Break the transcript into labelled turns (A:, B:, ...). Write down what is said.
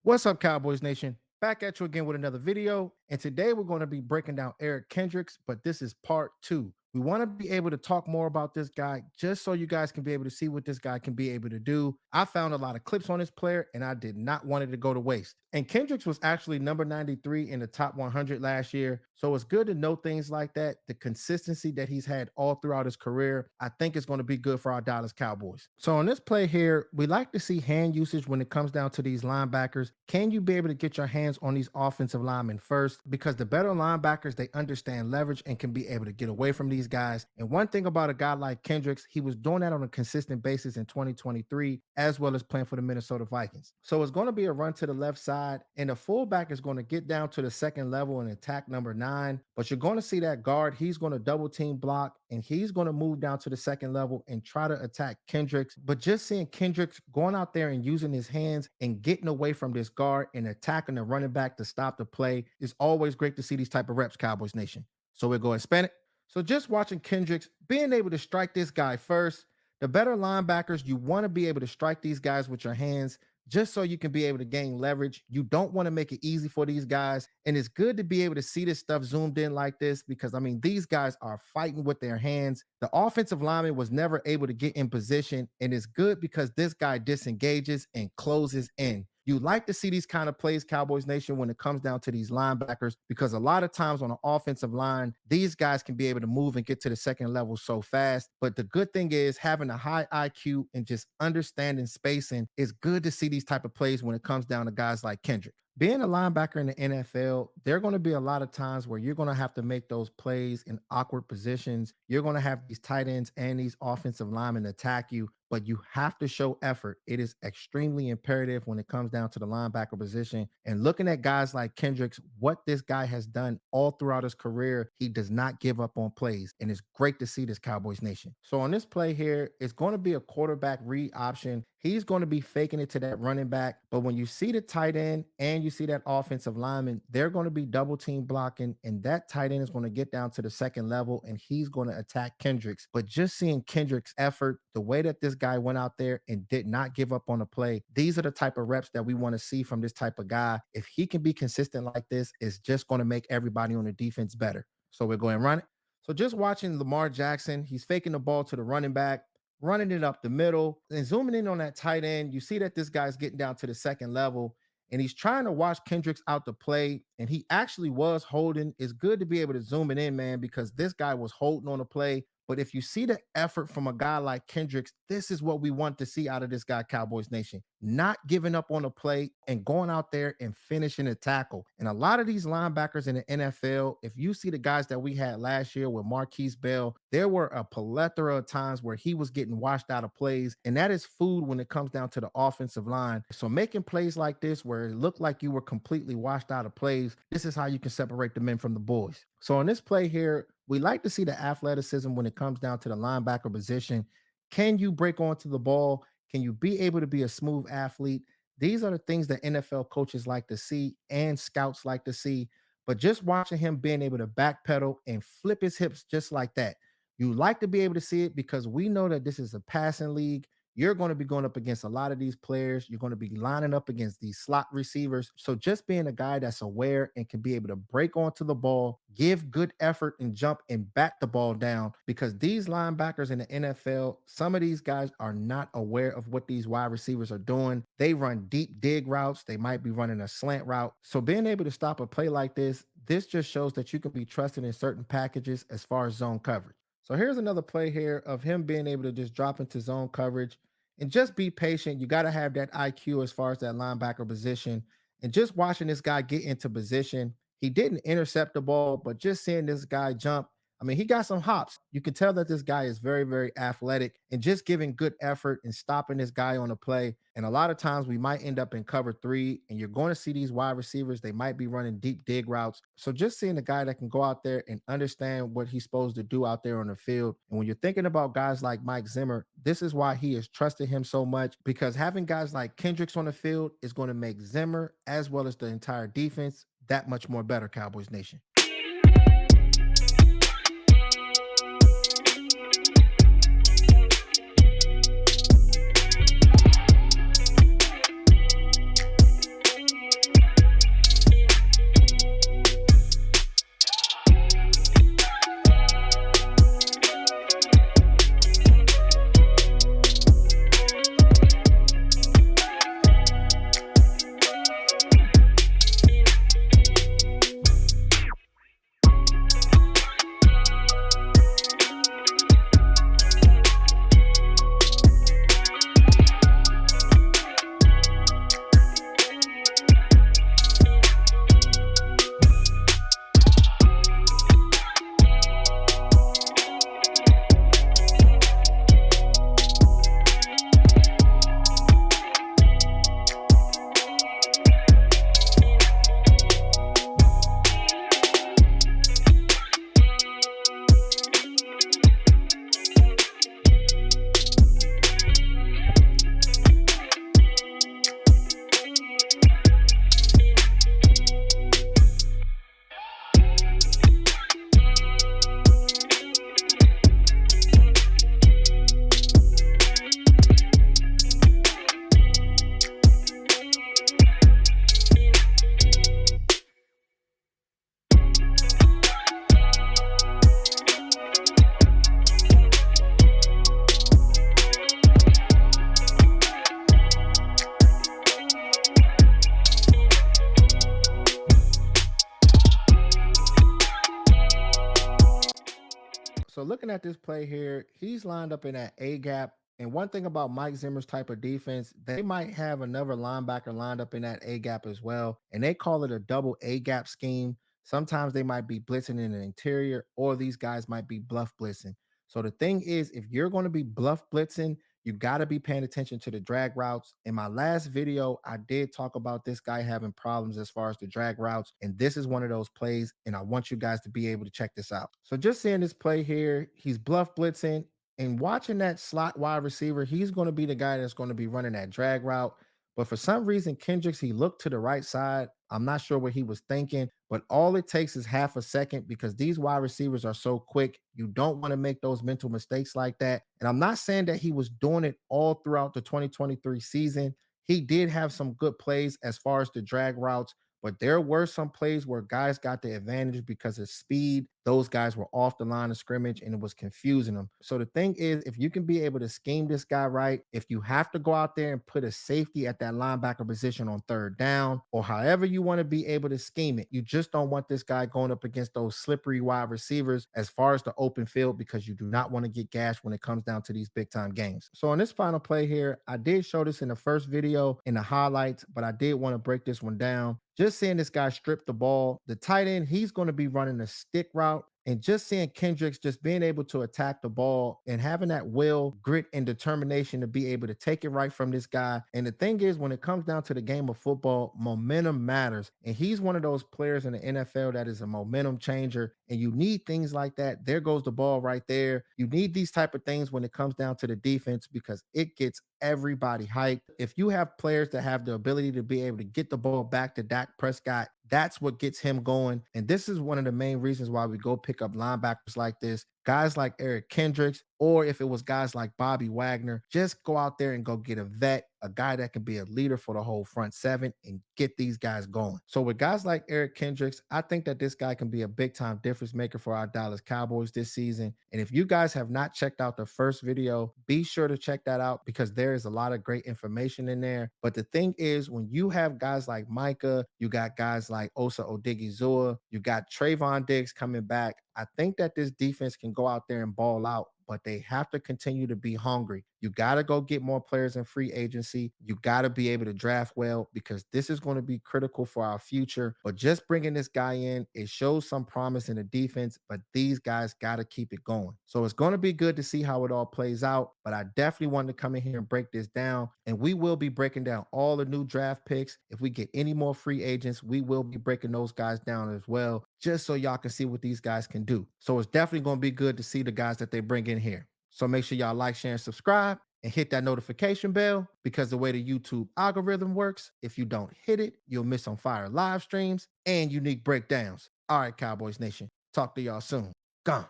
A: What's up, Cowboys Nation? Back at you again with another video. And today we're going to be breaking down Eric Kendricks, but this is part two. We want to be able to talk more about this guy just so you guys can be able to see what this guy can be able to do. I found a lot of clips on this player and I did not want it to go to waste. And Kendricks was actually number 93 in the top 100 last year. So it's good to know things like that. The consistency that he's had all throughout his career, I think is going to be good for our Dallas Cowboys. So on this play here, we like to see hand usage when it comes down to these linebackers. Can you be able to get your hands on these offensive linemen first? Because the better linebackers, they understand leverage and can be able to get away from these guys. And one thing about a guy like Kendricks, he was doing that on a consistent basis in 2023, as well as playing for the Minnesota Vikings. So it's going to be a run to the left side, and the fullback is going to get down to the second level and attack number 9. But you're going to see that guard, he's going to double team block, and he's going to move down to the second level and try to attack Kendricks. But just seeing Kendricks going out there and using his hands and getting away from this guard and attacking the running back to stop the play is always great to see these type of reps, Cowboys Nation. So we'll go and spin it. So just watching Kendricks being able to strike this guy first, the better linebackers, you want to be able to strike these guys with your hands just so you can be able to gain leverage. You don't want to make it easy for these guys. And it's good to be able to see this stuff zoomed in like this because, I mean, these guys are fighting with their hands. The offensive lineman was never able to get in position. And it's good because this guy disengages and closes in. You like to see these kind of plays, Cowboys Nation, when it comes down to these linebackers, because a lot of times on the offensive line, these guys can be able to move and get to the second level so fast. But the good thing is having a high IQ and just understanding spacing is good to see these type of plays when it comes down to guys like Kendrick. Being a linebacker in the NFL, there are going to be a lot of times where you're going to have to make those plays in awkward positions. You're going to have these tight ends and these offensive linemen attack you, but you have to show effort. It is extremely imperative when it comes down to the linebacker position. And looking at guys like Kendricks, what this guy has done all throughout his career, he does not give up on plays. And it's great to see this, Cowboys Nation. So on this play here, it's going to be a quarterback read option. He's going to be faking it to that running back. But when you see the tight end and you see that offensive lineman, they're going to be double team blocking. And that tight end is going to get down to the second level and he's going to attack Kendricks. But just seeing Kendricks' effort, the way that this guy went out there and did not give up on the play, these are the type of reps that we want to see from this type of guy. If he can be consistent like this, it's just going to make everybody on the defense better. So we're going to run it. So just watching Lamar Jackson, he's faking the ball to the running back, running it up the middle, and zooming in on that tight end. You see that this guy's getting down to the second level and he's trying to watch Kendricks out the play. And he actually was holding. It's good to be able to zoom it in, man, because this guy was holding on the play. But if you see the effort from a guy like Kendricks, this is what we want to see out of this guy, Cowboys Nation. Not giving up on a play and going out there and finishing a tackle. And a lot of these linebackers in the NFL, if you see the guys that we had last year with Marquise Bell, there were a plethora of times where he was getting washed out of plays. And that is food when it comes down to the offensive line. So making plays like this where it looked like you were completely washed out of plays, this is how you can separate the men from the boys. So on this play here, we like to see the athleticism when it comes down to the linebacker position. Can you break onto the ball? Can you be able to be a smooth athlete? These are the things that NFL coaches like to see and scouts like to see. But just watching him being able to backpedal and flip his hips just like that, you like to be able to see it because we know that this is a passing league. You're going to be going up against a lot of these players. You're going to be lining up against these slot receivers. So just being a guy that's aware and can be able to break onto the ball, give good effort and jump and back the ball down, because these linebackers in the NFL, some of these guys are not aware of what these wide receivers are doing. They run deep dig routes. They might be running a slant route. So being able to stop a play like this just shows that you can be trusted in certain packages as far as zone coverage. So here's another play here of him being able to just drop into zone coverage and just be patient. You got to have that IQ as far as that linebacker position. And just watching this guy get into position, he didn't intercept the ball, but just seeing this guy jump, I mean, he got some hops. You can tell that this guy is very, very athletic and just giving good effort and stopping this guy on the play. And a lot of times we might end up in cover 3 and you're going to see these wide receivers. They might be running deep dig routes. So just seeing a guy that can go out there and understand what he's supposed to do out there on the field. And when you're thinking about guys like Mike Zimmer, this is why he has trusted him so much, because having guys like Kendricks on the field is going to make Zimmer as well as the entire defense that much more better, Cowboys Nation. So looking at this play here, he's lined up in that A gap. And one thing about Mike Zimmer's type of defense, they might have another linebacker lined up in that A gap as well. And they call it a double A gap scheme. Sometimes they might be blitzing in the interior, or these guys might be bluff blitzing. So the thing is, if you're going to be bluff blitzing, you got to be paying attention to the drag routes. In my last video, I did talk about this guy having problems as far as the drag routes. And this is one of those plays. And I want you guys to be able to check this out. So just seeing this play here, he's bluff blitzing and watching that slot wide receiver. He's going to be the guy that's going to be running that drag route. But for some reason, Kendricks, he looked to the right side. I'm not sure what he was thinking, but all it takes is half a second because these wide receivers are so quick. You don't want to make those mental mistakes like that. And I'm not saying that he was doing it all throughout the 2023 season. He did have some good plays as far as the drag routes, but there were some plays where guys got the advantage because of speed. Those guys were off the line of scrimmage and it was confusing them. So the thing is, if you can be able to scheme this guy right, if you have to go out there and put a safety at that linebacker position on third down, or however you want to be able to scheme it, you just don't want this guy going up against those slippery wide receivers as far as the open field because you do not want to get gashed when it comes down to these big time games. So on this final play here, I did show this in the first video in the highlights, but I did want to break this one down. Just seeing this guy strip the ball, the tight end, he's going to be running a stick route. And just seeing Kendricks just being able to attack the ball and having that will, grit, and determination to be able to take it right from this guy. And the thing is, when it comes down to the game of football, momentum matters. And he's one of those players in the NFL that is a momentum changer. And you need things like that. There goes the ball right there. You need these type of things when it comes down to the defense because it gets everybody hyped. If you have players that have the ability to be able to get the ball back to Dak Prescott, that's what gets him going. And this is one of the main reasons why we go pick up linebackers like this. Guys like Eric Kendricks, or if it was guys like Bobby Wagner, just go out there and go get a vet, a guy that can be a leader for the whole front seven and get these guys going. So with guys like Eric Kendricks, I think that this guy can be a big time difference maker for our Dallas Cowboys this season. And if you guys have not checked out the first video, be sure to check that out because there is a lot of great information in there. But the thing is, when you have guys like Micah, you got guys like Osa Odigizua, you got Trayvon Diggs coming back, I think that this defense can go out there and ball out, but they have to continue to be hungry. You got to go get more players in free agency. You got to be able to draft well because this is going to be critical for our future. But just bringing this guy in, it shows some promise in the defense, but these guys got to keep it going. So it's going to be good to see how it all plays out. But I definitely wanted to come in here and break this down. And we will be breaking down all the new draft picks. If we get any more free agents, we will be breaking those guys down as well, just so y'all can see what these guys can do. So it's definitely going to be good to see the guys that they bring in here. So make sure y'all like, share, and subscribe and hit that notification bell because the way the YouTube algorithm works, if you don't hit it, you'll miss on fire live streams and unique breakdowns. All right, Cowboys Nation. Talk to y'all soon. Gone.